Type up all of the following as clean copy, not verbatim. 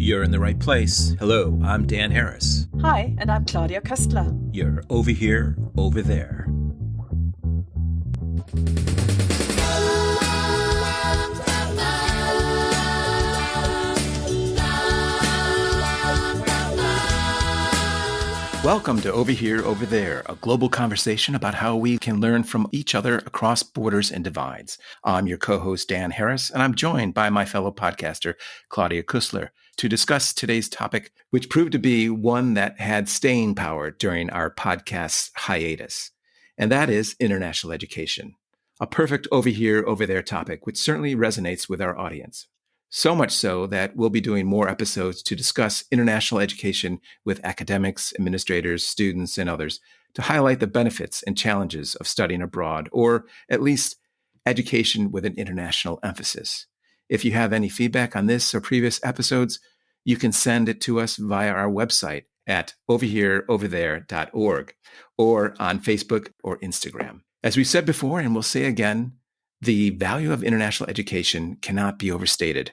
You're in the right place. Hello, I'm Dan Harris. Hi, and I'm Claudia Köstler. You're over here, over there. Welcome to Over Here, Over There, a global conversation about how we can learn from each other across borders and divides. I'm your co-host, Dan Harris, and I'm joined by my fellow podcaster, Claudia Köstler, to discuss today's topic, which proved to be one that had staying power during our podcast's hiatus, and that is international education. A perfect Over Here, Over There topic, which certainly resonates with our audience. So much so that we'll be doing more episodes to discuss international education with academics, administrators, students, and others to highlight the benefits and challenges of studying abroad, or at least education with an international emphasis. If you have any feedback on this or previous episodes, you can send it to us via our website at overhereoverthere.org or on Facebook or Instagram. As we said before, and we'll say again, the value of international education cannot be overstated.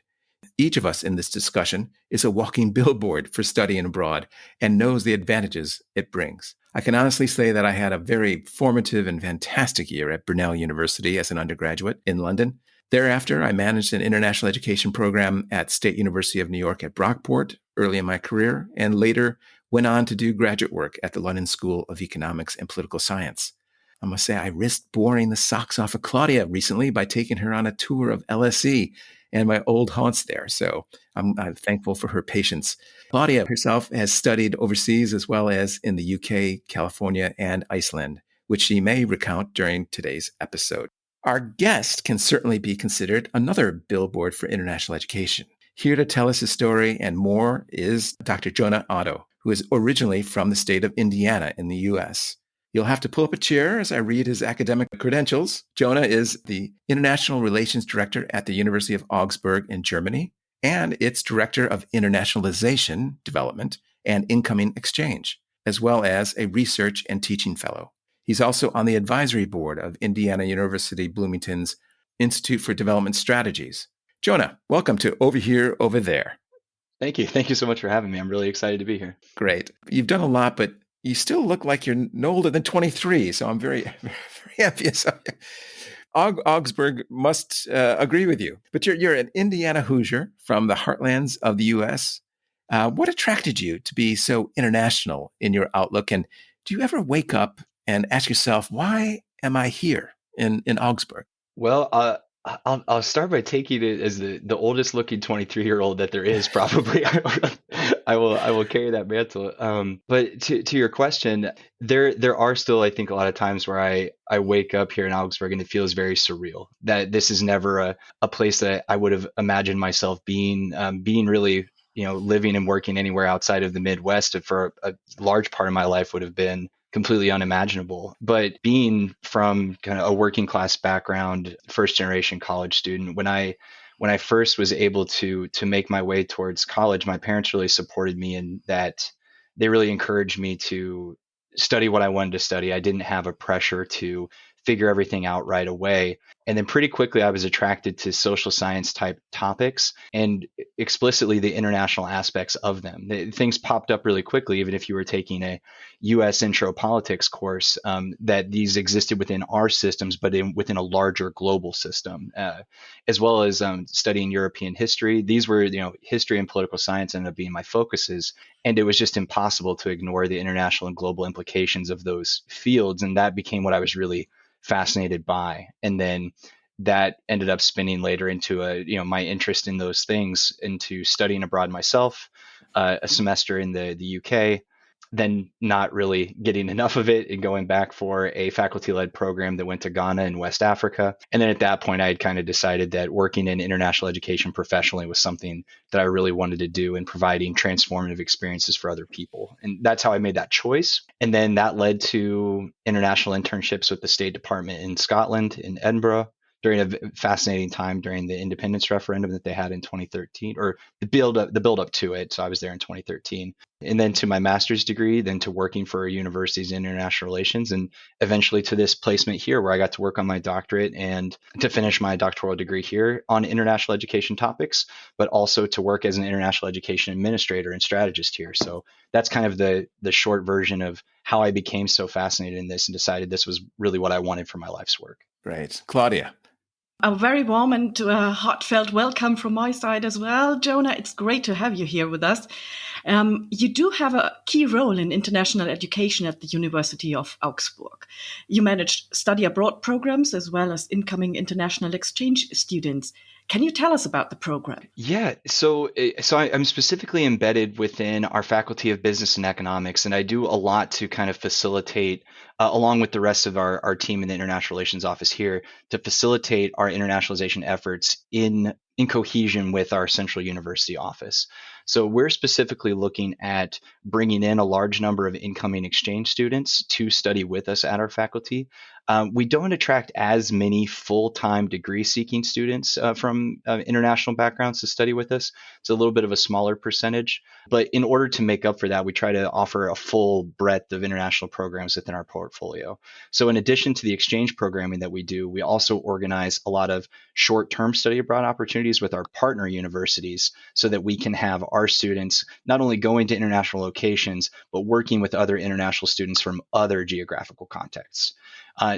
Each of us in this discussion is a walking billboard for studying abroad and knows the advantages it brings. I can honestly say that I had a very formative and fantastic year at Brunel University as an undergraduate in London. Thereafter, I managed an international education program at State University of New York at Brockport early in my career, and later went on to do graduate work at the London School of Economics and Political Science. I must say I risked boring the socks off of Claudia recently by taking her on a tour of LSE and my old haunts there. So I'm thankful for her patience. Claudia herself has studied overseas as well as in the UK, California, and Iceland, which she may recount during today's episode. Our guest can certainly be considered another billboard for international education. Here to tell us his story and more is Dr. Jonah Otto, who is originally from the state of Indiana in the U.S. You'll have to pull up a chair as I read his academic credentials. Jonah is the International Relations Director at the University of Augsburg in Germany, and its Director of Internationalization Development and Incoming Exchange, as well as a Research and Teaching Fellow. He's also on the advisory board of Indiana University Bloomington's Institute for Development Strategies. Jonah, welcome to Over Here, Over There. Thank you. Thank you so much for having me. I'm really excited to be here. Great. You've done a lot, but you still look like you're no older than 23, so I'm very, very envious of you. Augsburg must agree with you, but you're an Indiana Hoosier from the heartlands of the U.S. What attracted you to be so international in your outlook? And do you ever wake up and ask yourself, why am I here in Augsburg? Well, I'll start by taking it as the oldest looking 23-year-old that there is, probably. I will carry that mantle. But to your question, there are still, I think, a lot of times where I wake up here in Augsburg and it feels very surreal that this is never a place that I would have imagined myself being really, living and working anywhere outside of the Midwest for a large part of my life would have been completely unimaginable. But being from kind of a working class background, first generation college student, when I first was able to make my way towards college, my parents really supported me in that. They really encouraged me to study what I wanted to study. I didn't have a pressure to figure everything out right away. And then pretty quickly, I was attracted to social science type topics and explicitly the international aspects of them. Things popped up really quickly, even if you were taking a U.S. intro politics course, that these existed within our systems, but within a larger global system, as well as studying European history. These were, history and political science ended up being my focuses. And it was just impossible to ignore the international and global implications of those fields. And that became what I was really fascinated by. And then that ended up spinning later into my interest in those things, into studying abroad myself, a semester in the UK, then not really getting enough of it and going back for a faculty-led program that went to Ghana and West Africa. And then at that point, I had kind of decided that working in international education professionally was something that I really wanted to do and providing transformative experiences for other people. And that's how I made that choice. And then that led to international internships with the State Department in Scotland, in Edinburgh, during a fascinating time during the independence referendum that they had in 2013, or the build up to it. So I was there in 2013. And then to my master's degree, then to working for universities in international relations, and eventually to this placement here where I got to work on my doctorate and to finish my doctoral degree here on international education topics, but also to work as an international education administrator and strategist here. So that's kind of the short version of how I became so fascinated in this and decided this was really what I wanted for my life's work. Great. Claudia. A very warm and heartfelt welcome from my side as well. Jonah, it's great to have you here with us. You do have a key role in international education at the University of Augsburg. You manage study abroad programs as well as incoming international exchange students. Can you tell us about the program? Yeah, so I'm specifically embedded within our Faculty of Business and Economics, and I do a lot to kind of facilitate, along with the rest of our team in the International Relations Office here, to facilitate our internationalization efforts in cohesion with our Central University office. So we're specifically looking at bringing in a large number of incoming exchange students to study with us at our faculty. We don't attract as many full-time degree-seeking students from international backgrounds to study with us. It's a little bit of a smaller percentage, but in order to make up for that, we try to offer a full breadth of international programs within our portfolio. So in addition to the exchange programming that we do, we also organize a lot of short-term study abroad opportunities with our partner universities so that we can have our students not only going to international locations, but working with other international students from other geographical contexts.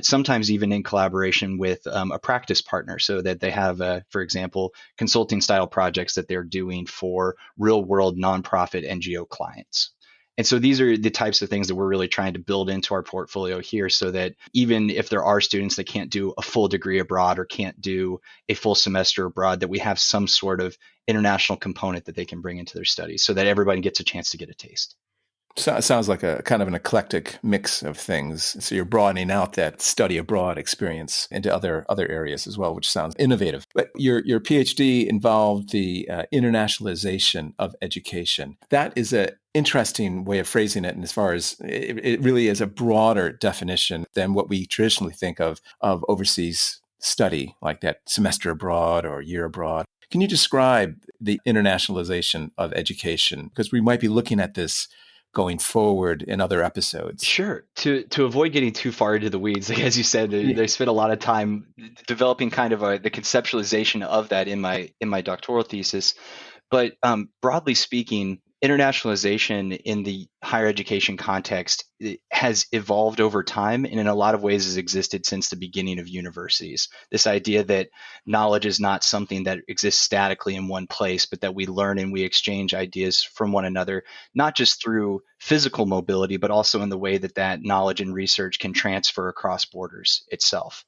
Sometimes even in collaboration with a practice partner so that they have, for example, consulting style projects that they're doing for real world nonprofit NGO clients. And so these are the types of things that we're really trying to build into our portfolio here so that even if there are students that can't do a full degree abroad or can't do a full semester abroad, that we have some sort of international component that they can bring into their studies so that everybody gets a chance to get a taste. So it sounds like a kind of an eclectic mix of things. So you're broadening out that study abroad experience into other areas as well, which sounds innovative. But your PhD involved the internationalization of education. That is an interesting way of phrasing it, and as far as it really is a broader definition than what we traditionally think of overseas study, like that semester abroad or year abroad. Can you describe the internationalization of education? Because we might be looking at this going forward in other episodes. Sure. To avoid getting too far into the weeds, like as you said, they spent a lot of time developing kind of the conceptualization of that in my doctoral thesis. But broadly speaking, internationalization in the higher education context has evolved over time and in a lot of ways has existed since the beginning of universities. This idea that knowledge is not something that exists statically in one place, but that we learn and we exchange ideas from one another, not just through physical mobility, but also in the way that that knowledge and research can transfer across borders itself.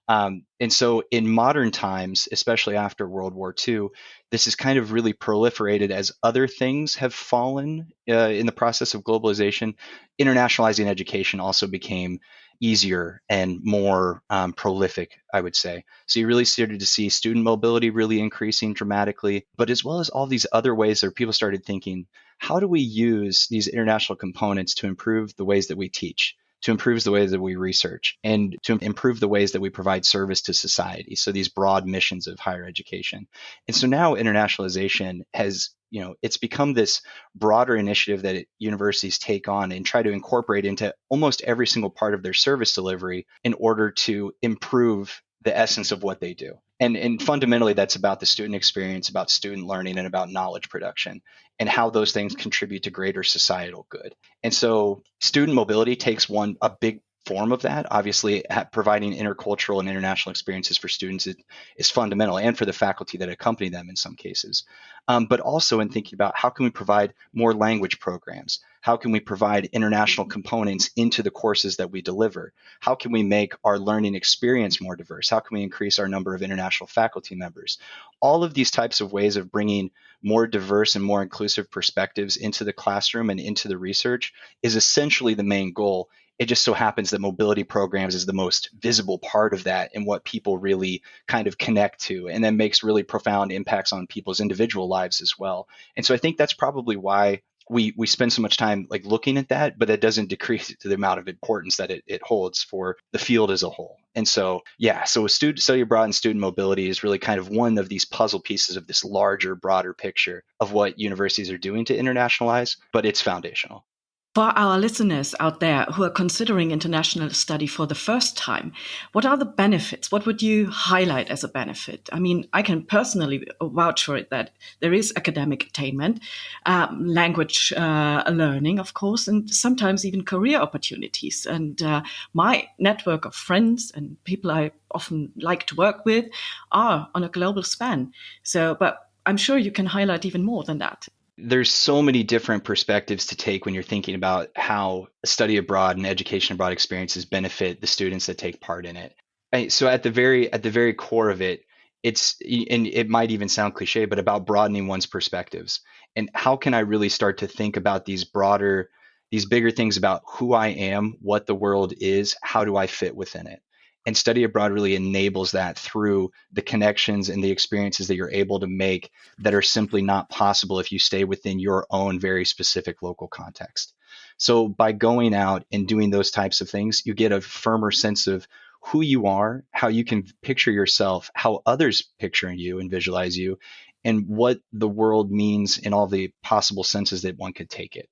And so in modern times, especially after World War II, this is kind of really proliferated as other things have fallen in the process of globalization. Internationalizing education also became easier and more prolific, I would say. So you really started to see student mobility really increasing dramatically, but as well as all these other ways that people started thinking, how do we use these international components to improve the ways that we teach, to improve the ways that we research, and to improve the ways that we provide service to society? So these broad missions of higher education. And so now internationalization has, it's become this broader initiative that universities take on and try to incorporate into almost every single part of their service delivery in order to improve the essence of what they do. And fundamentally, that's about the student experience, about student learning, and about knowledge production, and how those things contribute to greater societal good. And so student mobility takes a big form of that. Obviously, providing intercultural and international experiences for students is fundamental, and for the faculty that accompany them in some cases. But also in thinking about how can we provide more language programs? How can we provide international components into the courses that we deliver? How can we make our learning experience more diverse? How can we increase our number of international faculty members? All of these types of ways of bringing more diverse and more inclusive perspectives into the classroom and into the research is essentially the main goal. It just so happens that mobility programs is the most visible part of that and what people really kind of connect to, and then makes really profound impacts on people's individual lives as well. And so I think that's probably why we spend so much time like looking at that, but that doesn't decrease the amount of importance that it holds for the field as a whole. And so, yeah, so student study abroad and student mobility is really kind of one of these puzzle pieces of this larger, broader picture of what universities are doing to internationalize, but it's foundational. For our listeners out there who are considering international study for the first time, what are the benefits? What would you highlight as a benefit? I mean, I can personally vouch for it that there is academic attainment, language learning, of course, and sometimes even career opportunities. And my network of friends and people I often like to work with are on a global span. So, but I'm sure you can highlight even more than that. There's so many different perspectives to take when you're thinking about how study abroad and education abroad experiences benefit the students that take part in it. So at the very core of it, and it might even sound cliche, but about broadening one's perspectives. And how can I really start to think about these bigger things about who I am, what the world is, how do I fit within it? And study abroad really enables that through the connections and the experiences that you're able to make that are simply not possible if you stay within your own very specific local context. So by going out and doing those types of things, you get a firmer sense of who you are, how you can picture yourself, how others picture you and visualize you, and what the world means in all the possible senses that one could take it.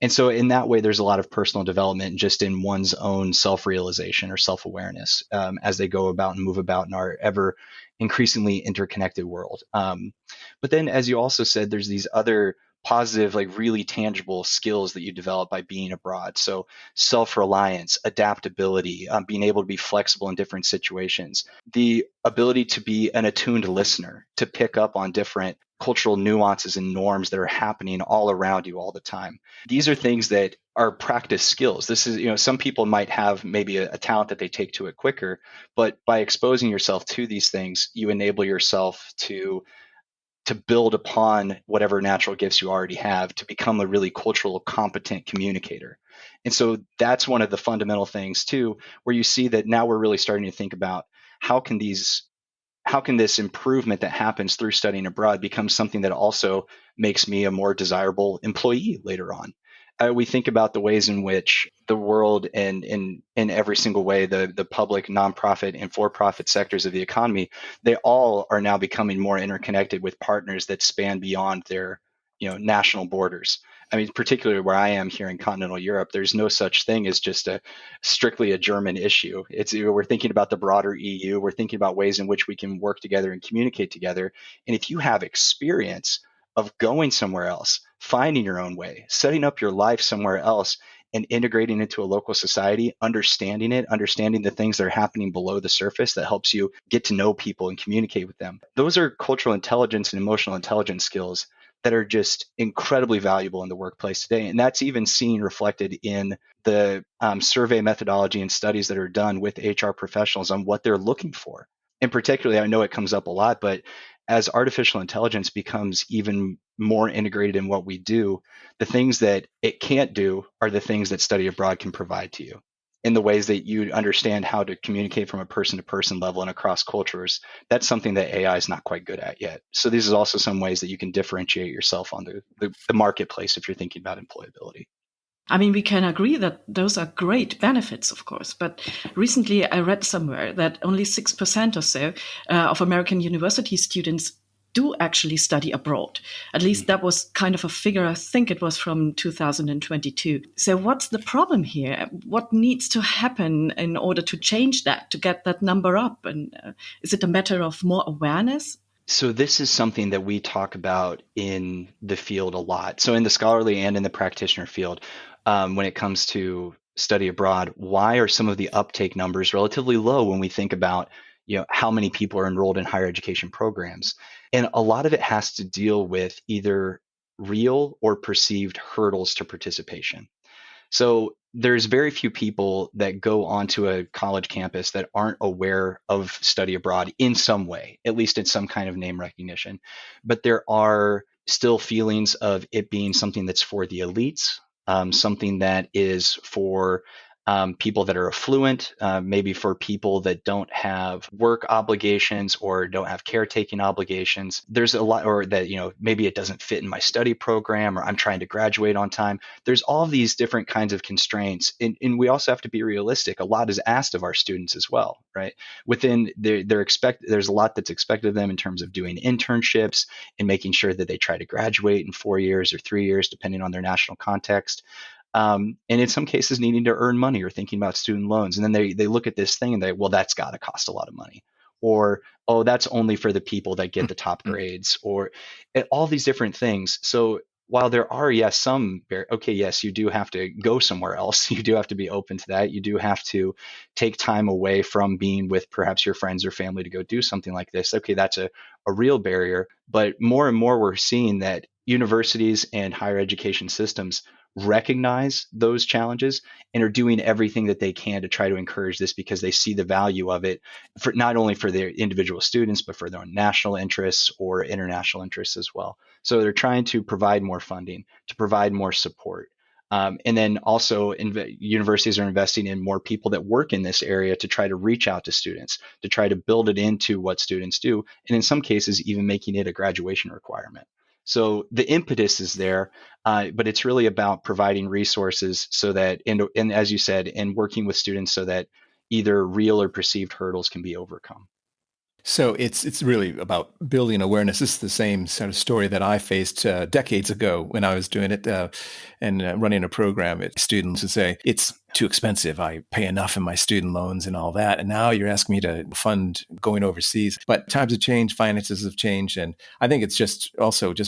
And so in that way, there's a lot of personal development just in one's own self-realization or self-awareness as they go about and move about in our ever increasingly interconnected world. But then, as you also said, there's these other positive, like really tangible skills that you develop by being abroad. So self-reliance, adaptability, being able to be flexible in different situations, the ability to be an attuned listener, to pick up on different cultural nuances and norms that are happening all around you all the time. These are things that are practice skills. This is, some people might have maybe a talent that they take to it quicker, but by exposing yourself to these things, you enable yourself to build upon whatever natural gifts you already have to become a really cultural competent communicator. And so that's one of the fundamental things too, where you see that now we're really starting to think about how can this improvement that happens through studying abroad become something that also makes me a more desirable employee later on? We think about the ways in which the world and in every single way, the public, nonprofit, and for-profit sectors of the economy, they all are now becoming more interconnected with partners that span beyond their national borders. I mean, particularly where I am here in continental Europe, there's no such thing as just strictly a German issue. We're thinking about the broader EU. We're thinking about ways in which we can work together and communicate together. And if you have experience of going somewhere else, finding your own way, setting up your life somewhere else, and integrating into a local society, understanding the things that are happening below the surface that helps you get to know people and communicate with them. Those are cultural intelligence and emotional intelligence skills that are just incredibly valuable in the workplace today. And that's even seen reflected in the survey methodology and studies that are done with HR professionals on what they're looking for. And particularly, I know it comes up a lot, but as artificial intelligence becomes even more integrated in what we do, the things that it can't do are the things that study abroad can provide to you in the ways that you understand how to communicate from a person-to-person level and across cultures. That's something that AI is not quite good at yet. So these are also some ways that you can differentiate yourself on the marketplace if you're thinking about employability. I mean, we can agree that those are great benefits, of course. But recently I read somewhere that only 6% or so of American university students do actually study abroad. At least that was kind of a figure, I think it was from 2022. So what's the problem here? What needs to happen in order to change that, to get that number up? And is it a matter of more awareness? So this is something that we talk about in the field a lot. So in the scholarly and in the practitioner field, when it comes to study abroad, why are some of the uptake numbers relatively low when we think about how many people are enrolled in higher education programs? And a lot of it has to deal with either real or perceived hurdles to participation. So there's very few people that go onto a college campus that aren't aware of study abroad in some way, at least in some kind of name recognition. But there are still feelings of it being something that's for the elites, something that is for people that are affluent, maybe for people that don't have work obligations or don't have caretaking obligations. There's a lot, or that, maybe it doesn't fit in my study program, or I'm trying to graduate on time. There's all these different kinds of constraints. And we also have to be realistic. A lot is asked of our students as well, right? Within there's a lot that's expected of them in terms of doing internships and making sure that they try to graduate in 4 years or 3 years, depending on their national context. And in some cases needing to earn money or thinking about student loans. And then they look at this thing and well, that's got to cost a lot of money. Or, oh, that's only for the people that get the top grades, or all these different things. So while there are, yes, yes, you do have to go somewhere else. You do have to be open to that. You do have to take time away from being with perhaps your friends or family to go do something like this. Okay, that's a real barrier. But more and more, we're seeing that universities and higher education systems recognize those challenges and are doing everything that they can to try to encourage this, because they see the value of it, for not only for their individual students, but for their own national interests or international interests as well. So they're trying to provide more funding, to provide more support. And then also universities are investing in more people that work in this area to try to reach out to students, to try to build it into what students do, and in some cases even making it a graduation requirement. So the impetus is there, but it's really about providing resources so that, and as you said, and working with students so that either real or perceived hurdles can be overcome. So it's really about building awareness. This is the same sort of story that I faced decades ago when I was doing it and running a program. Students would say, it's too expensive. I pay enough in my student loans and all that. And now you're asking me to fund going overseas. But times have changed, finances have changed. And I think it's just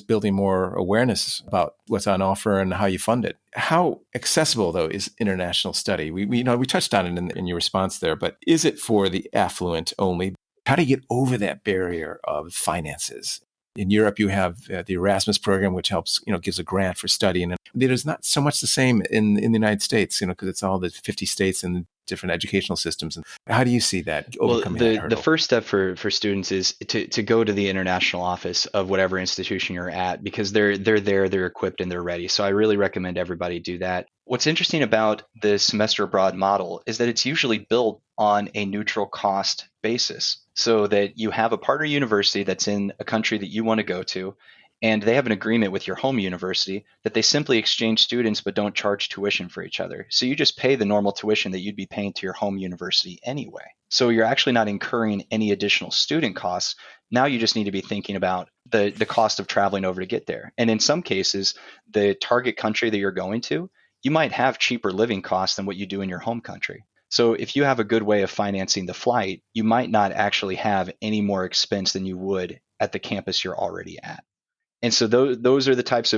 building more awareness about what's on offer and how you fund it. How accessible, though, is international study? We touched on it in your response there, but is it for the affluent only? How do you get over that barrier of finances? In Europe, you have the Erasmus program, which helps, gives a grant for studying. And there's not so much the same in the United States, because it's all the 50 states and different educational systems. And how do you see that overcoming that hurdle? The first step for students is to go to the international office of whatever institution you're at, because they're there, they're equipped, and they're ready. So I really recommend everybody do that. What's interesting about the semester abroad model is that it's usually built on a neutral cost basis, so that you have a partner university that's in a country that you want to go to, and they have an agreement with your home university that they simply exchange students but don't charge tuition for each other. So you just pay the normal tuition that you'd be paying to your home university anyway. So you're actually not incurring any additional student costs. Now you just need to be thinking about the cost of traveling over to get there. And in some cases, the target country that you're going to, you might have cheaper living costs than what you do in your home country. So if you have a good way of financing the flight, you might not actually have any more expense than you would at the campus you're already at. And so those are the types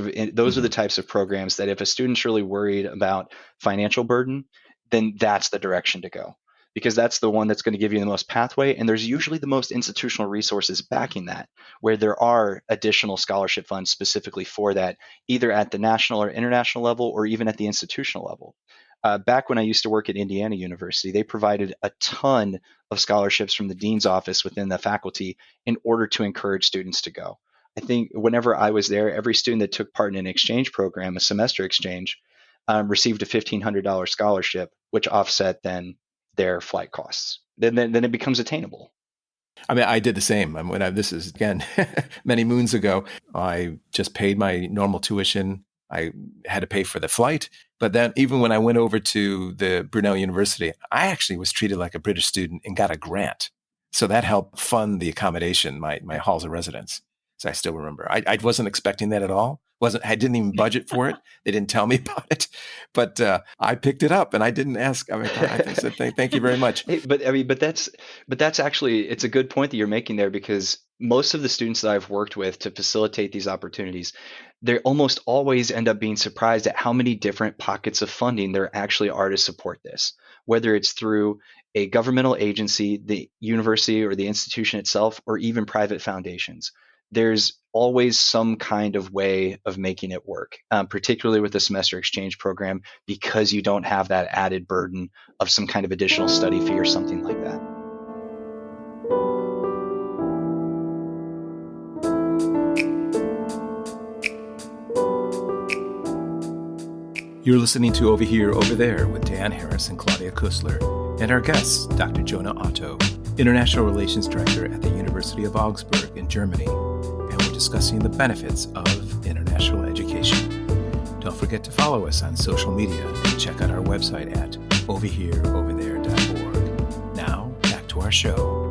of programs that, if a student's really worried about financial burden, then that's the direction to go, because that's the one that's going to give you the most pathway. And there's usually the most institutional resources backing that, where there are additional scholarship funds specifically for that, either at the national or international level, or even at the institutional level. Back when I used to work at Indiana University, they provided a ton of scholarships from the dean's office within the faculty in order to encourage students to go. I think whenever I was there, every student that took part in an exchange program, a semester exchange, received a $1,500 scholarship, which offset then their flight costs. Then it becomes attainable. I mean, I did the same. This is, again, many moons ago. I just paid my normal tuition. I had to pay for the flight. But then even when I went over to the Brunel University, I actually was treated like a British student and got a grant. So that helped fund the accommodation, my halls of residence. So I still remember. I wasn't expecting that at all. I didn't even budget for it. They didn't tell me about it. But I picked it up and I didn't ask. I said, thank you very much. But that's actually, it's a good point that you're making there, because most of the students that I've worked with to facilitate these opportunities, they almost always end up being surprised at how many different pockets of funding there actually are to support this, whether it's through a governmental agency, the university or the institution itself, or even private foundations. There's always some kind of way of making it work, particularly with the semester exchange program, because you don't have that added burden of some kind of additional study fee or something like that. You're listening to Over Here, Over There with Dan Harris and Claudia Kusler, and our guests, Dr. Jonah Otto, International Relations Director at the University of Augsburg in Germany, and we're discussing the benefits of international education. Don't forget to follow us on social media and check out our website at overhereoverthere.org. Now, back to our show.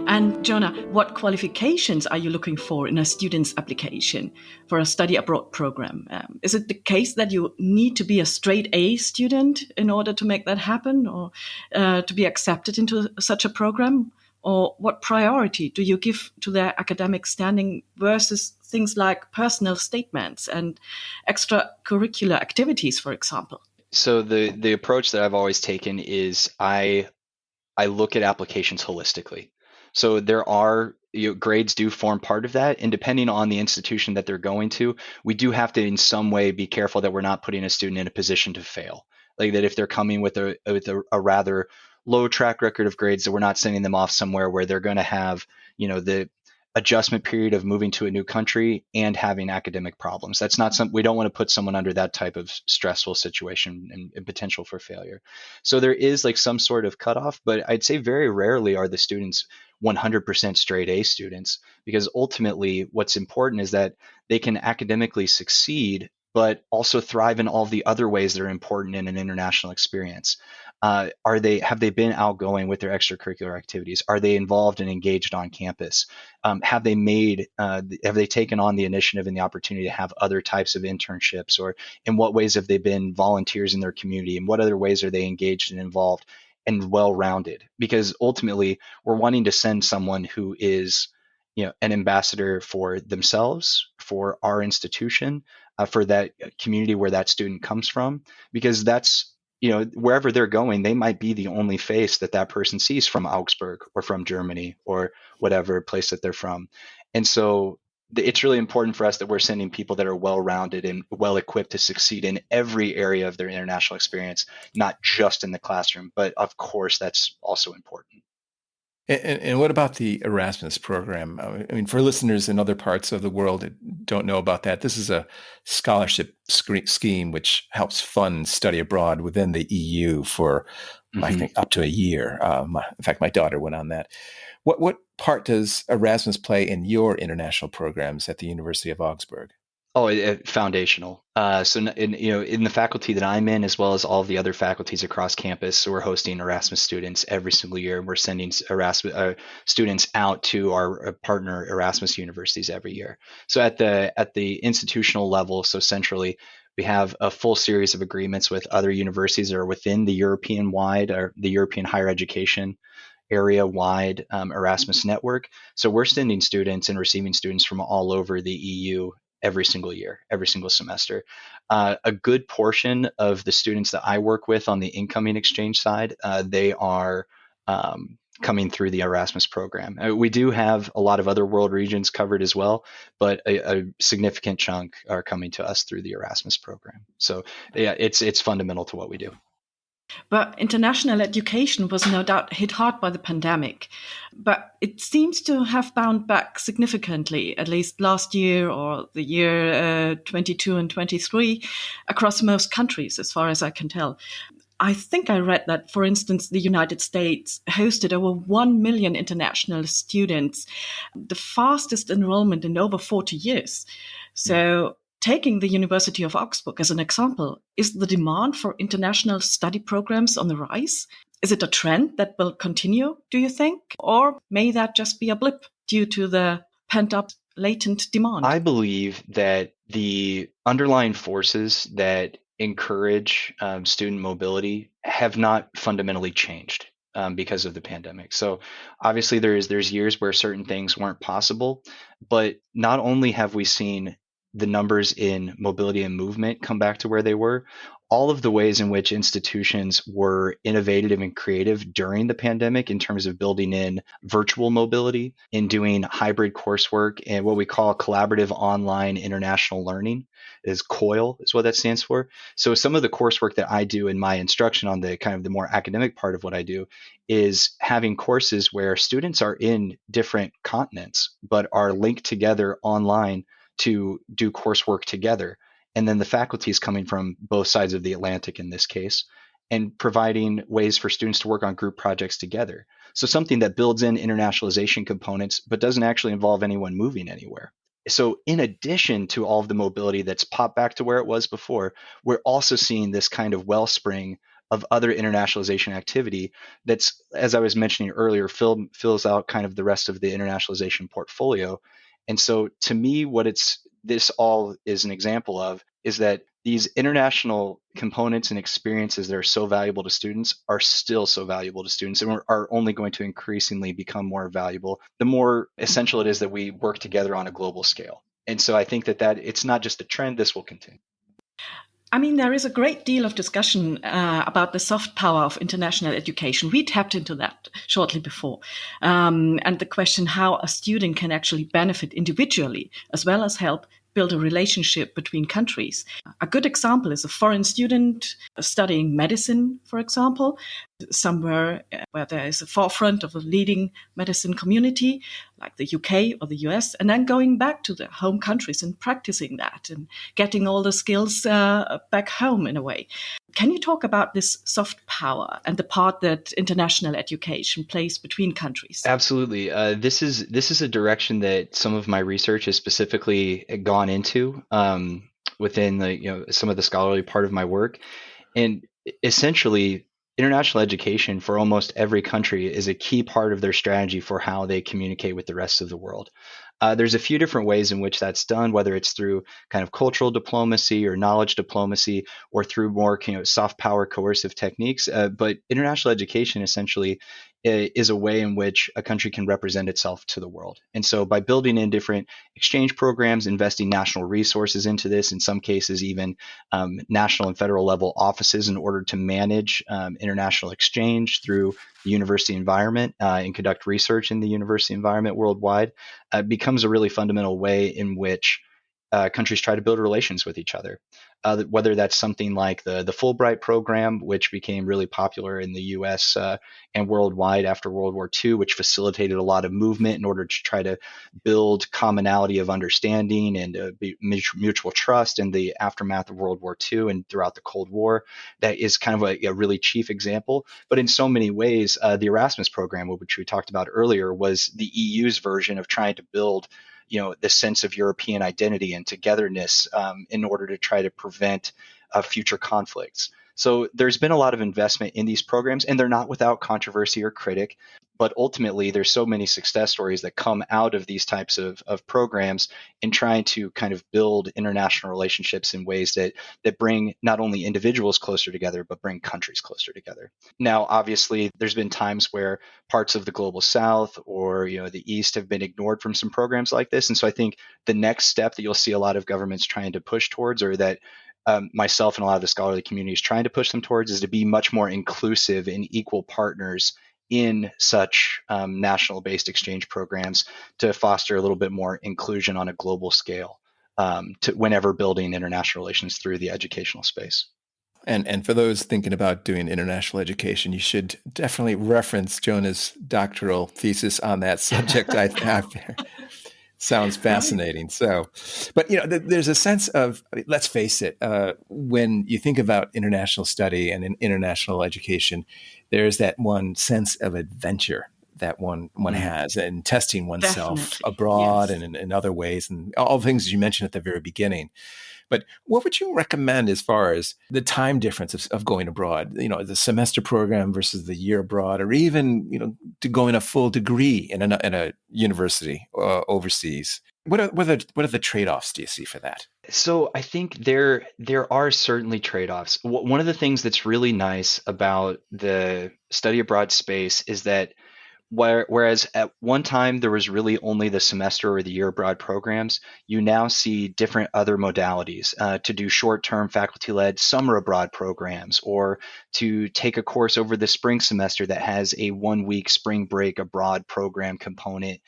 And Jonah, what qualifications are you looking for in a student's application for a study abroad program? Is it the case that you need to be a straight A student in order to make that happen, or to be accepted into such a program? Or what priority do you give to their academic standing versus things like personal statements and extracurricular activities, for example? So the approach that I've always taken is I look at applications holistically. So there are grades do form part of that, and depending on the institution that they're going to, we do have to in some way be careful that we're not putting a student in a position to fail. Like that if they're coming with a rather low track record of grades, that we're not sending them off somewhere where they're going to have the adjustment period of moving to a new country and having academic problems. That's not we don't want to put someone under that type of stressful situation and potential for failure. So there is like some sort of cutoff, but I'd say very rarely are the students 100% straight A students, because ultimately what's important is that they can academically succeed, but also thrive in all the other ways that are important in an international experience. Have they been outgoing with their extracurricular activities? Are they involved and engaged on campus? Have they taken on the initiative and the opportunity to have other types of internships, or in what ways have they been volunteers in their community? And what other ways are they engaged and involved and well-rounded? Because ultimately we're wanting to send someone who is, an ambassador for themselves, for our institution, for that community where that student comes from, because that's, wherever they're going, they might be the only face that person sees from Augsburg or from Germany or whatever place that they're from. And so it's really important for us that we're sending people that are well-rounded and well-equipped to succeed in every area of their international experience, not just in the classroom. But of course, that's also important. And what about the Erasmus program? I mean, for listeners in other parts of the world that don't know about that, this is a scholarship scheme which helps fund study abroad within the EU for, I think, up to a year. In fact, my daughter went on that. What part does Erasmus play in your international programs at the University of Augsburg? Oh, foundational. So in the faculty that I'm in, as well as all of the other faculties across campus, so we're hosting Erasmus students every single year. We're sending Erasmus students out to our partner Erasmus universities every year. So at the institutional level, so centrally, we have a full series of agreements with other universities that are within the European-wide or the European higher education area-wide Erasmus network. So we're sending students and receiving students from all over the EU every single year, every single semester. A good portion of the students that I work with on the incoming exchange side, they are coming through the Erasmus program. We do have a lot of other world regions covered as well, but a significant chunk are coming to us through the Erasmus program. So yeah, it's fundamental to what we do. But international education was no doubt hit hard by the pandemic, but it seems to have bounced back significantly, at least last year or the year 22 and 23, across most countries, as far as I can tell. I think I read that, for instance, the United States hosted over 1 million international students, the fastest enrollment in over 40 years. So taking the University of Augsburg as an example, is the demand for international study programs on the rise? Is it a trend that will continue, do you think? Or may that just be a blip due to the pent-up latent demand? I believe that the underlying forces that encourage student mobility have not fundamentally changed because of the pandemic. So obviously there's years where certain things weren't possible, but not only have we seen the numbers in mobility and movement come back to where they were, all of the ways in which institutions were innovative and creative during the pandemic in terms of building in virtual mobility, in doing hybrid coursework, and what we call collaborative online international learning is COIL is what that stands for. So some of the coursework that I do in my instruction on the kind of the more academic part of what I do is having courses where students are in different continents, but are linked together online to do coursework together. And then the faculty is coming from both sides of the Atlantic in this case, and providing ways for students to work on group projects together. So something that builds in internationalization components, but doesn't actually involve anyone moving anywhere. So in addition to all of the mobility that's popped back to where it was before, we're also seeing this kind of wellspring of other internationalization activity that's, as I was mentioning earlier, fills out kind of the rest of the internationalization portfolio. And so to me, this all is an example of is that these international components and experiences that are so valuable to students are still so valuable to students and are only going to increasingly become more valuable the more essential it is that we work together on a global scale. And so I think that it's not just a trend, this will continue. I mean, there is a great deal of discussion about the soft power of international education. We tapped into that shortly before. And the question how a student can actually benefit individually as well as help build a relationship between countries. A good example is a foreign student studying medicine, for example, somewhere where there is a forefront of a leading medicine community, like the UK or the US, and then going back to their home countries and practicing that and getting all the skills back home in a way. Can you talk about this soft power and the part that international education plays between countries? Absolutely. This is a direction that some of my research has specifically gone into within some of the scholarly part of my work. And essentially, international education for almost every country is a key part of their strategy for how they communicate with the rest of the world. There's a few different ways in which that's done, whether it's through kind of cultural diplomacy or knowledge diplomacy, or through more soft power coercive techniques. But international education essentially is a way in which a country can represent itself to the world. And so by building in different exchange programs, investing national resources into this, in some cases even national and federal level offices in order to manage international exchange through the university environment and conduct research in the university environment worldwide, becomes a really fundamental way in which countries try to build relations with each other. Whether that's something like the Fulbright program, which became really popular in the U.S. And worldwide after World War II, which facilitated a lot of movement in order to try to build commonality of understanding and mutual trust in the aftermath of World War II and throughout the Cold War. That is kind of a really chief example. But in so many ways, the Erasmus program, which we talked about earlier, was the EU's version of trying to build the sense of European identity and togetherness in order to try to prevent future conflicts. So there's been a lot of investment in these programs, and they're not without controversy or critic. But ultimately, there's so many success stories that come out of these types of programs in trying to kind of build international relationships in ways that bring not only individuals closer together, but bring countries closer together. Now, obviously, there's been times where parts of the global South or the East have been ignored from some programs like this. And so I think the next step that you'll see a lot of governments trying to push towards, or that myself and a lot of the scholarly communities trying to push them towards, is to be much more inclusive and equal partners in such national-based exchange programs to foster a little bit more inclusion on a global scale whenever building international relations through the educational space. And for those thinking about doing international education, you should definitely reference Jonah's doctoral thesis on that subject. Sounds fascinating. So, but there's a sense of, let's face it, when you think about international study and international education, there's that one sense of adventure that one has, and testing oneself Definitely. abroad, Yes. and in other ways, and all the things you mentioned at the very beginning. But what would you recommend as far as the time difference of going abroad? The semester program versus the year abroad, or even to going a full degree in a university overseas. What are the trade-offs do you see for that? So I think there are certainly trade-offs. One of the things that's really nice about the study abroad space is that whereas at one time there was really only the semester or the year abroad programs, you now see different other modalities to do short-term faculty-led summer abroad programs, or to take a course over the spring semester that has a 1-week spring break abroad program component.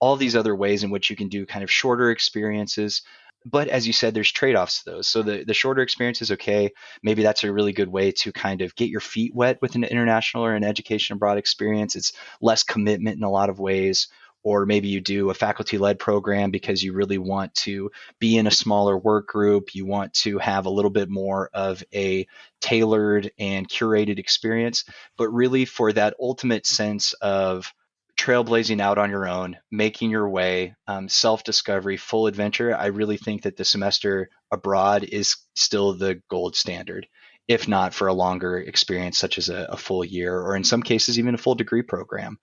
All these other ways in which you can do kind of shorter experiences. But as you said, there's trade-offs to those. So the shorter experience is okay. Maybe that's a really good way to kind of get your feet wet with an international or an education abroad experience. It's less commitment in a lot of ways. or maybe you do a faculty-led program because you really want to be in a smaller work group. You want to have a little bit more of a tailored and curated experience, but really for that ultimate sense of trailblazing out on your own, making your way, self-discovery, full adventure, I really think that the semester abroad is still the gold standard, if not for a longer experience, such as a full year, or in some cases, even a full degree program,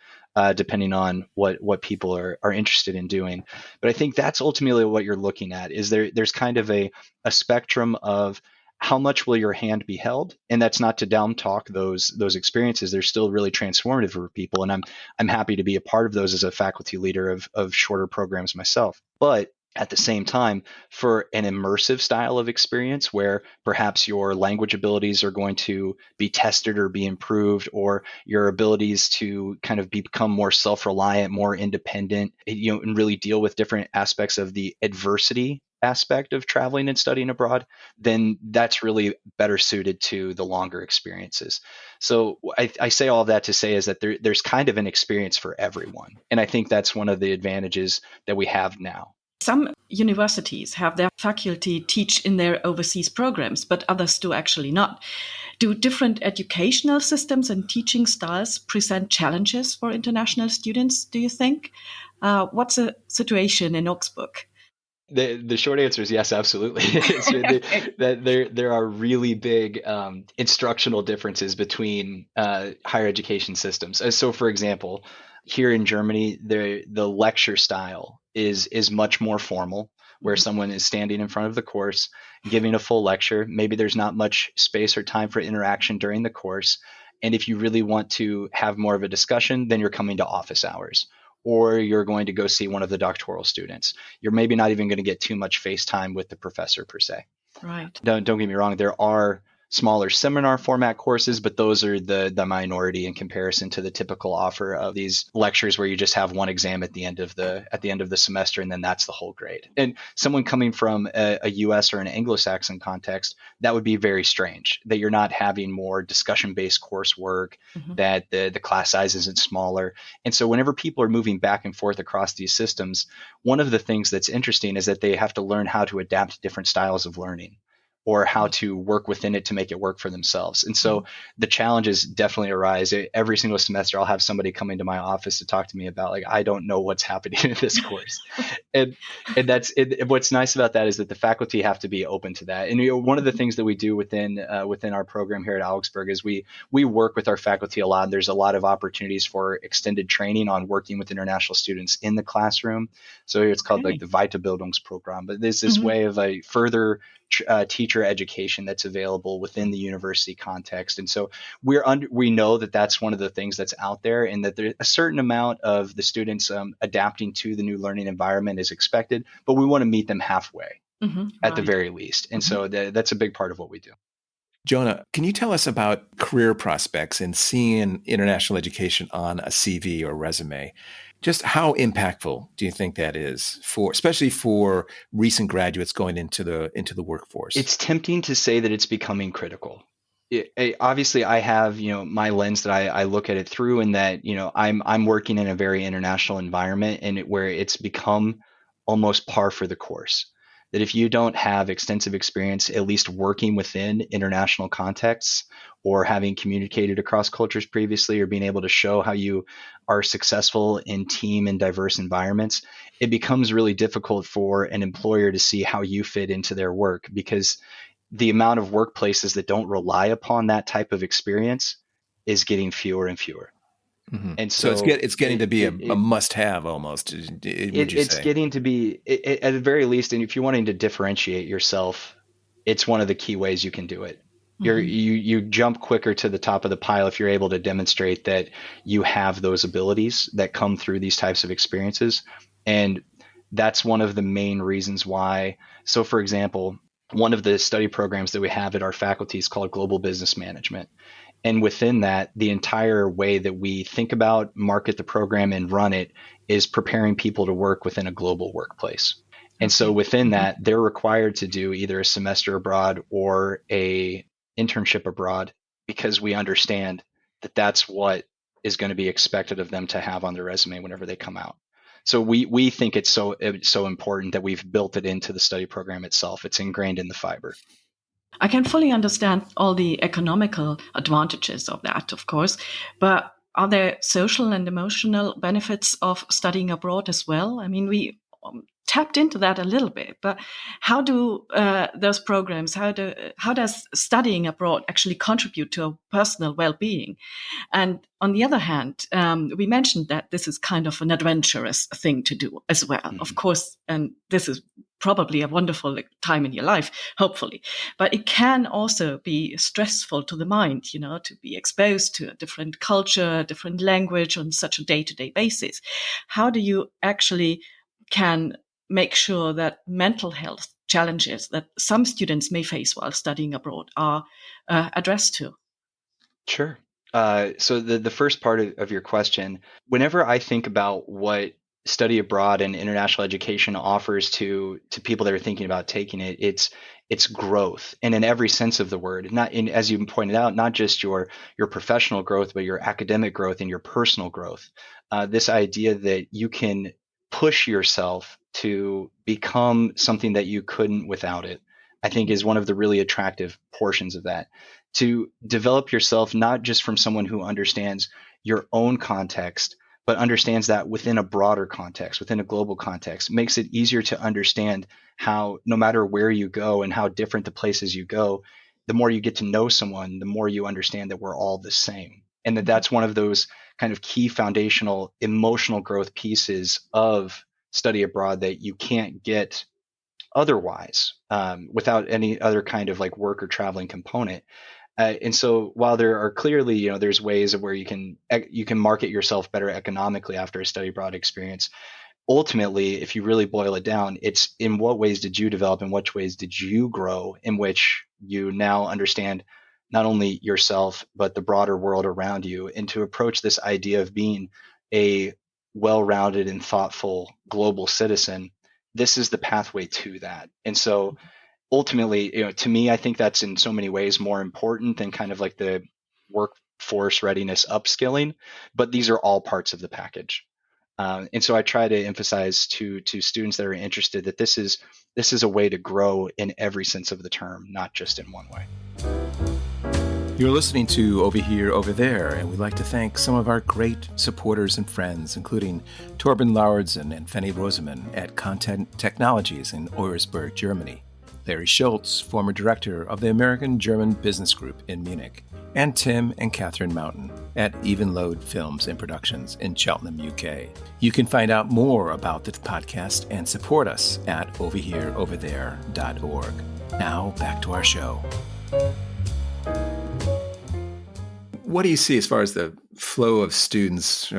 depending on what people are interested in doing. But I think that's ultimately what you're looking at, is there's kind of a spectrum of how much will your hand be held? And that's not to down talk those experiences. They're still really transformative for people. And I'm happy to be a part of those as a faculty leader of shorter programs myself. But at the same time, for an immersive style of experience where perhaps your language abilities are going to be tested or be improved, or your abilities to kind of become more self-reliant, more independent, and really deal with different aspects of the adversity aspect of traveling and studying abroad, then that's really better suited to the longer experiences. So I say all of that to say is that there's kind of an experience for everyone. And I think that's one of the advantages that we have now. Some universities have their faculty teach in their overseas programs, but others do actually not. Do different educational systems and teaching styles present challenges for international students, do you think? What's the situation in Augsburg? The short answer is yes, absolutely. There are really big instructional differences between higher education systems. So, for example, here in Germany, the lecture style is much more formal, where someone is standing in front of the course, giving a full lecture. Maybe there's not much space or time for interaction during the course. And if you really want to have more of a discussion, then you're coming to office hours, or you're going to go see one of the doctoral students. You're maybe not even going to get too much face time with the professor per se. Right. Don't get me wrong. There are smaller seminar format courses, but those are the minority in comparison to the typical offer of these lectures where you just have one exam at the end of the semester, and then that's the whole grade. And someone coming from a US or an Anglo-Saxon context, that would be very strange, that you're not having more discussion-based coursework, that the class size isn't smaller. And so whenever people are moving back and forth across these systems, one of the things that's interesting is that they have to learn how to adapt to different styles of learning, or how to work within it to make it work for themselves. And so the challenges definitely arise. Every single semester, I'll have somebody come into my office to talk to me about, like, I don't know what's happening in this course. and that's it. What's nice about that is that the faculty have to be open to that. And one of the things that we do within our program here at Augsburg is we work with our faculty a lot. There's a lot of opportunities for extended training on working with international students in the classroom. So it's called like the Weiterbildungsprogramm. But there's this way of a further teacher education that's available within the university context. And so we know that that's one of the things that's out there, and that there's a certain amount of the students adapting to the new learning environment is expected, but we want to meet them halfway at the very least. And so that's a big part of what we do. Jonah, can you tell us about career prospects and seeing international education on a CV or resume? Just how impactful do you think that is, especially for recent graduates going into the workforce? It's tempting to say that it's becoming critical. Obviously, I have my lens that I look at it through, and that I'm working in a very international environment, and where it's become almost par for the course. That if you don't have extensive experience, at least working within international contexts, or having communicated across cultures previously, or being able to show how you are successful in team and diverse environments, it becomes really difficult for an employer to see how you fit into their work, because the amount of workplaces that don't rely upon that type of experience is getting fewer and fewer. And so it's getting to be a must-have almost. It's getting to be, at the very least, and if you're wanting to differentiate yourself, it's one of the key ways you can do it. You jump quicker to the top of the pile if you're able to demonstrate that you have those abilities that come through these types of experiences. And that's one of the main reasons why. So, for example, one of the study programs that we have at our faculty is called Global Business Management. And within that, the entire way that we think about, market the program, and run it is preparing people to work within a global workplace. And so within that, they're required to do either a semester abroad or a internship abroad, because we understand that that's what is going to be expected of them to have on their resume whenever they come out. So we think it's so important that we've built it into the study program itself. It's ingrained in the fiber. I can fully understand all the economical advantages of that, of course, but are there social and emotional benefits of studying abroad as well? I mean, we tapped into that a little bit, but how do those programs, how does studying abroad actually contribute to a personal well-being? And on the other hand, we mentioned that this is kind of an adventurous thing to do as well, Mm-hmm. of course, and this is probably a wonderful time in your life, hopefully. But it can also be stressful to the mind, to be exposed to a different culture, different language on such a day-to-day basis. How do you actually can make sure that mental health challenges that some students may face while studying abroad are addressed to? Sure. So the first part of your question, whenever I think about what study abroad and international education offers to people that are thinking about taking it, it's growth, and in every sense of the word. Not in, as you pointed out, not just your professional growth, but your academic growth and your personal growth. This idea that you can push yourself to become something that you couldn't without it, I think is one of the really attractive portions of that. To develop yourself not just from someone who understands your own context, but understands that within a broader context, within a global context, makes it easier to understand how no matter where you go and how different the places you go, the more you get to know someone, the more you understand that we're all the same. And that's one of those kind of key foundational emotional growth pieces of study abroad that you can't get otherwise, without any other kind of like work or traveling component. And so while there are clearly, there's ways of where you can market yourself better economically after a study abroad experience. Ultimately, if you really boil it down, it's in what ways did you develop, in which ways did you grow, in which you now understand not only yourself, but the broader world around you, and to approach this idea of being a well-rounded and thoughtful global citizen. This is the pathway to that. And so ultimately, to me, I think that's in so many ways more important than kind of like the workforce readiness upskilling, but these are all parts of the package. And so I try to emphasize to students that are interested that this is a way to grow in every sense of the term, not just in one way. You're listening to Over Here, Over There, and we'd like to thank some of our great supporters and friends, including Torben Lauridsen and Fenny Roseman at Content Technologies in Augsburg, Germany, Larry Schultz, former director of the American-German Business Group in Munich, and Tim and Catherine Mountain at Even Load Films and Productions in Cheltenham, UK. You can find out more about the podcast and support us at overhereoverthere.org. Now, back to our show. What do you see as far as the flow of students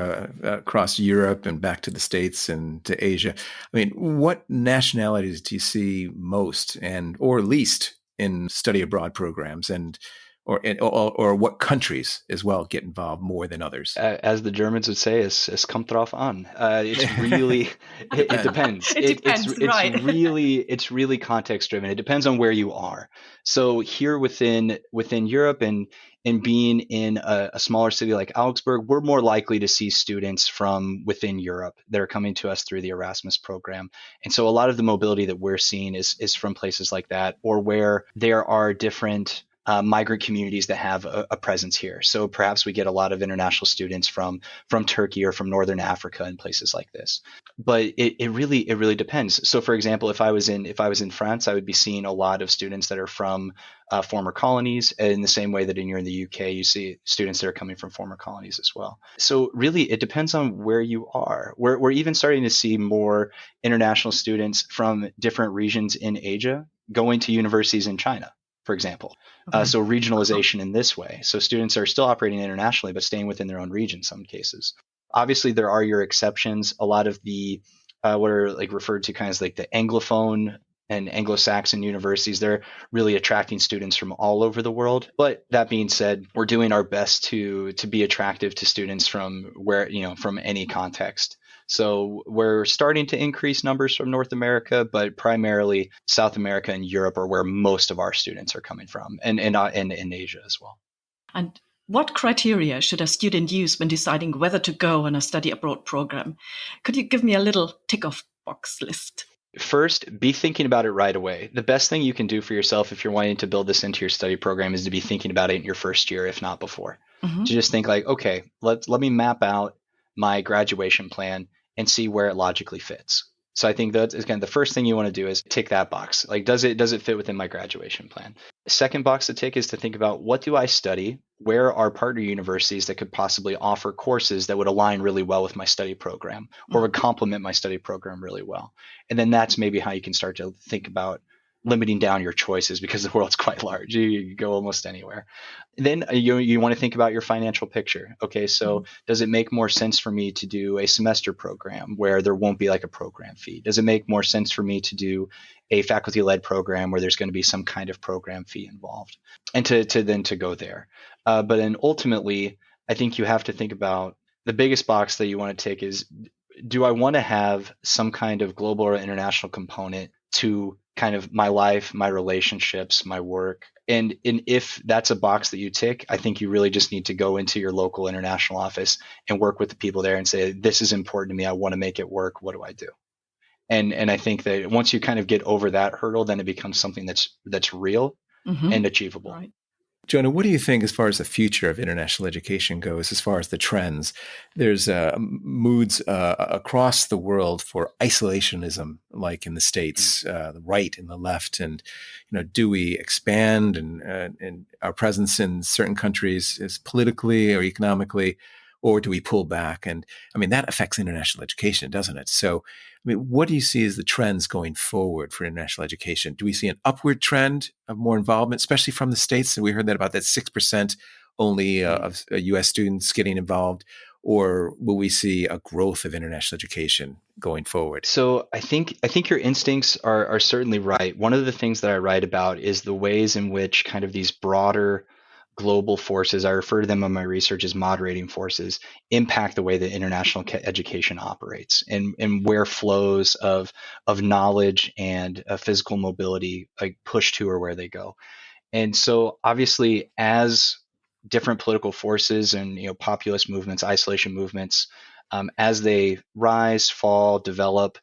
across Europe and back to the States and to Asia? I mean, what nationalities do you see most and or least in study abroad programs, and or what countries as well get involved more than others? As the Germans would say, es kommt drauf an. It's really, it depends. It depends, right? It's really context driven. It depends on where you are. So here within Europe and being in a smaller city like Augsburg, we're more likely to see students from within Europe that are coming to us through the Erasmus program. And so a lot of the mobility that we're seeing is from places like that, or where there are different migrant communities that have a presence here. So perhaps we get a lot of international students from Turkey or from Northern Africa and places like this. But it really depends. So for example, if I was in France, I would be seeing a lot of students that are from former colonies, in the same way that you're in the UK, you see students that are coming from former colonies as well. So really, it depends on where you are. We're even starting to see more international students from different regions in Asia going to universities in China, for example. So regionalization in this way. So students are still operating internationally, but staying within their own region in some cases. Obviously, there are your exceptions. A lot of the what are like referred to kind of like the Anglophone and Anglo-Saxon universities, they're really attracting students from all over the world. But that being said, we're doing our best to be attractive to students from from any context. So we're starting to increase numbers from North America, but primarily South America and Europe are where most of our students are coming from, and in Asia as well. And What criteria should a student use when deciding whether to go on a study abroad program? Could you give me a little tick-off box list? First, be thinking about it right away. The best thing you can do for yourself if you're wanting to build this into your study program is to be thinking about it in your first year, if not before. To just think like, okay, let me map out my graduation plan and see where it logically fits. So I think that's, again, the first thing you want to do is tick that box. Like, does it fit within my graduation plan? The second box to tick is to think about, what do I study? Where are partner universities that could possibly offer courses that would align really well with my study program or would complement my study program really well? And then that's maybe how you can start to think about limiting down your choices, because the world's quite large. You go almost anywhere. Then you want to think about your financial picture. Okay, so does it make more sense for me to do a semester program where there won't be like a program fee? Does it make more sense for me to do a faculty-led program where there's going to be some kind of program fee involved? And to go there. But then ultimately, I think you have to think about the biggest box that you want to take is, do I want to have some kind of global or international component to kind of my life, my relationships, my work? And if that's a box that you tick, I think you really just need to go into your local international office and work with the people there and say, this is important to me. I want to make it work. What do I do? And I think that once you kind of get over that hurdle, then it becomes something that's real and achievable. Right. Jonah, what do you think as far as the future of international education goes, as far as the trends? There's moods across the world for isolationism, like in the States, the right and the left. And, do we expand and our presence in certain countries is politically or economically, or do we pull back? And I mean, that affects international education, doesn't it? So, I mean, what do you see as the trends going forward for international education? Do we see an upward trend of more involvement, especially from the States? And we heard that about that 6% only of U.S. students getting involved, or will we see a growth of international education going forward? So I think your instincts are certainly right. One of the things that I write about is the ways in which kind of these broader global forces, I refer to them in my research as moderating forces, impact the way that international education operates, and where flows of knowledge and physical mobility like push to, or where they go. And so obviously, as different political forces and populist movements, isolation movements, as they rise, fall, develop,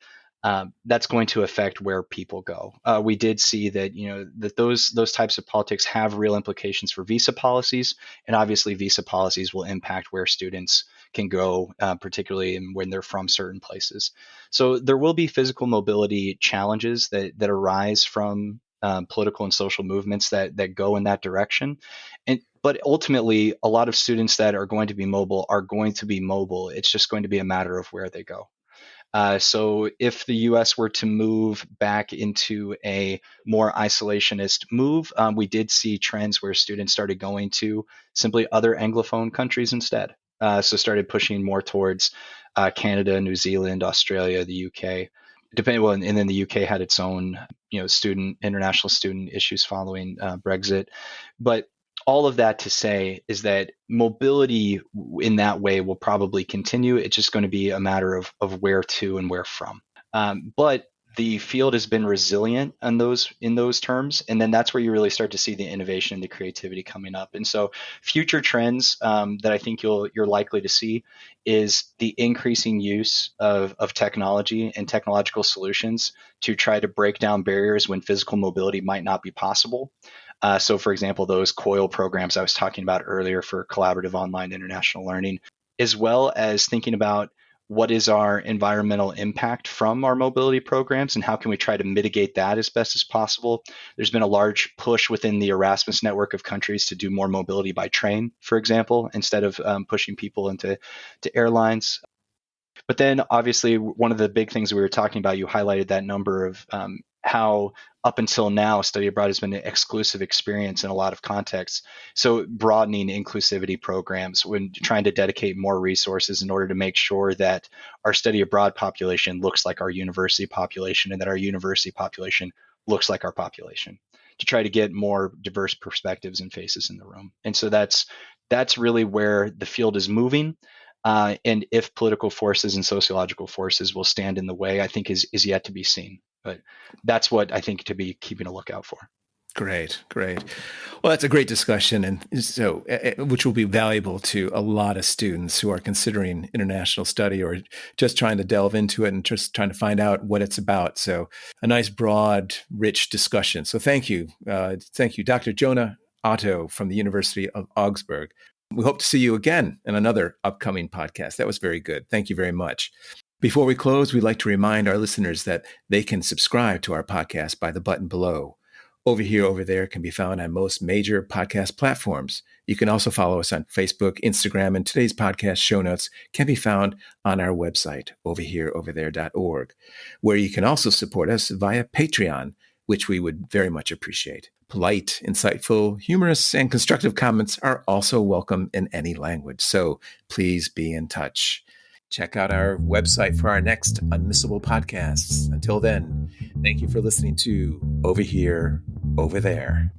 that's going to affect where people go. We did see that that those types of politics have real implications for visa policies, and obviously visa policies will impact where students can go, particularly when they're from certain places. So there will be physical mobility challenges that arise from political and social movements that go in that direction. But ultimately, a lot of students that are going to be mobile are going to be mobile. It's just going to be a matter of where they go. So if the U.S. were to move back into a more isolationist move, we did see trends where students started going to simply other Anglophone countries instead. So started pushing more towards Canada, New Zealand, Australia, the UK. And then the UK had its own, international student issues following Brexit. But all of that to say is that mobility in that way will probably continue. It's just going to be a matter of where to and where from. But the field has been resilient in those terms, and then that's where you really start to see the innovation and the creativity coming up. And so, future trends that I think you're likely to see is the increasing use of technology and technological solutions to try to break down barriers when physical mobility might not be possible. So, for example, those COIL programs I was talking about earlier for collaborative online international learning, as well as thinking about what is our environmental impact from our mobility programs and how can we try to mitigate that as best as possible. There's been a large push within the Erasmus network of countries to do more mobility by train, for example, instead of pushing people into airlines. But then obviously one of the big things we were talking about, you highlighted that number of how up until now study abroad has been an exclusive experience in a lot of contexts. So broadening inclusivity programs, when trying to dedicate more resources in order to make sure that our study abroad population looks like our university population and that our university population looks like our population, to try to get more diverse perspectives and faces in the room. And so that's really where the field is moving. And if political forces and sociological forces will stand in the way, I think is yet to be seen. But that's what I think to be keeping a lookout for. Great, great. Well, that's a great discussion, and so which will be valuable to a lot of students who are considering international study or just trying to delve into it and just trying to find out what it's about. So, a nice, broad, rich discussion. So, thank you, Dr. Jonah Otto from the University of Augsburg. We hope to see you again in another upcoming podcast. That was very good. Thank you very much. Before we close, we'd like to remind our listeners that they can subscribe to our podcast by the button below. Over Here, Over There can be found on most major podcast platforms. You can also follow us on Facebook, Instagram, and today's podcast show notes can be found on our website, overhereoverthere.org, where you can also support us via Patreon, which we would very much appreciate. Polite, insightful, humorous, and constructive comments are also welcome in any language, so please be in touch. Check out our website for our next unmissable podcasts. Until then, thank you for listening to Over Here, Over There.